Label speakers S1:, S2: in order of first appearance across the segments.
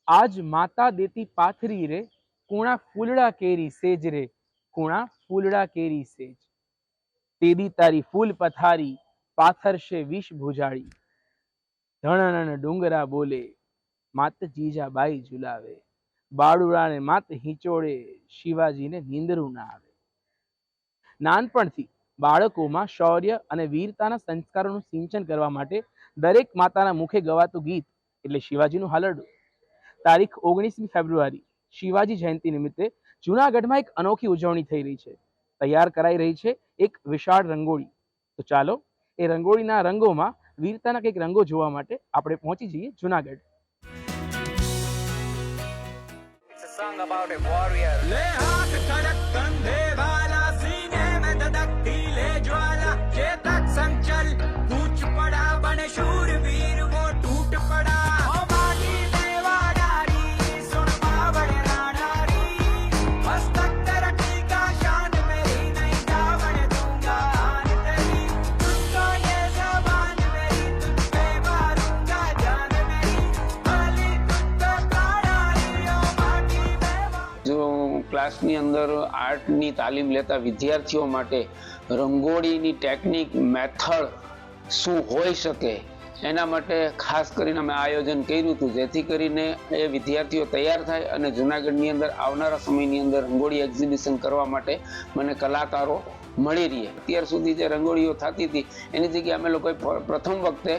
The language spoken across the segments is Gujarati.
S1: आज माता देती पाथरी रे, कूणा फूलड़ा केरी सेज रे, कूणा फूलड़ा केरी सेज। तेदी तारी फूल पथारी, पाथर से विष भुजाड़ी। धणन डूंगरा बोले, मात जीजा बाई झुलावे। बाळुड़ा ने मात हिंचोड़े, शिवाजी ने नींदरू ना आवे। नानपणथी बाळकोमां शौर्य અને વીરતાના સંસ્કારોનું સિંચન કરવા માટે દરેક માતાના મુખે ગવાતું ગીત એટલે શિવાજીનું હાલરડું। તારીખ 19મી ફેબ્રુઆરી શિવાજી જયંતિ નિમિત્તે જૂનાગઢમાં એક અનોખી ઉજવણી થઈ રહી છે। તૈયાર કરાઈ રહી છે એક વિશાળ રંગોળી। તો ચાલો એ રંગોળીના રંગોમાં વીરતાના કંઈક રંગો જોવા માટે આપણે પહોંચી જઈએ Junagadh.
S2: Song about a warrior. ले हाथ खड़क कंधे वाला, सीने में धधकती ले ज्वाला, चेतक संचल कूच पड़ा, बने शूरवीर वो टूट पड़ा। ओ माटी देवादारी, सुन बावड़ रानारी, मस्तक तेरा टीका शान मेरी, नहीं जावड़ दूंगा आन तेरी। तुझको ये ज़बान मेरी, तुझ पे मारूंगा जान मेरी, खाली तुझ तो काढ़ारी ओ माटी
S3: जो क्लासनी अंदर आर्टनी तालीम लेता विद्यार्थीओ माटे रंगोळीनी टेक्निक मेथड शुं होई शके एना माटे खास करीने अमे आयोजन कर्युं हतुं, जेथी करीने ए विद्यार्थीओ तैयार थाय अने जूनागढ़नी अंदर आवनारा समयनी अंदर रंगोળી एक्झिबिशन करवा माटे मने कलाकारो मळी रहे। અત્યાર સુધી જે રંગોળીઓ થતી હતી એની જગ્યાએ અમે લોકોએ પ્રથમ વખતે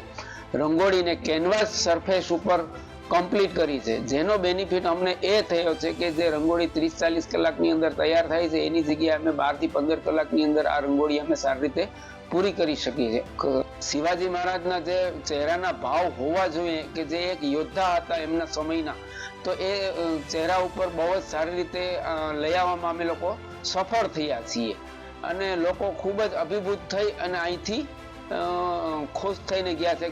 S3: રંગોળીને કેનવાસ સરફેસ ઉપર કમ્પ્લીટ કરી છે, જેનો બેનિફિટ અમને એ થયો છે કે જે રંગોળી 30-40 કલાકની અંદર તૈયાર થાય છે એની જગ્યાએ અમે 12 થી 15 કલાકની અંદર આ રંગોળી અમે સારી રીતે પૂરી કરી શકીએ છીએ। શિવાજી મહારાજના જે ચહેરાના ભાવ હોવા જોઈએ કે જે એક યોદ્ધા હતા એમના સમયના, તો એ ચહેરા ઉપર બહુ જ સારી રીતે લઈ આવવામાં અમે લોકો સફળ થયા છીએ અને લોકો ખૂબ જ અભિભૂત થઈ અને અહીંથી ખુશ થઈને ગયા છે।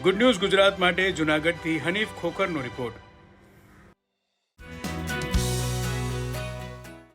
S4: ગુડ ન્યૂઝ ગુજરાત માટે જૂનાગઢથી હનીફ ખોખરનો રિપોર્ટ।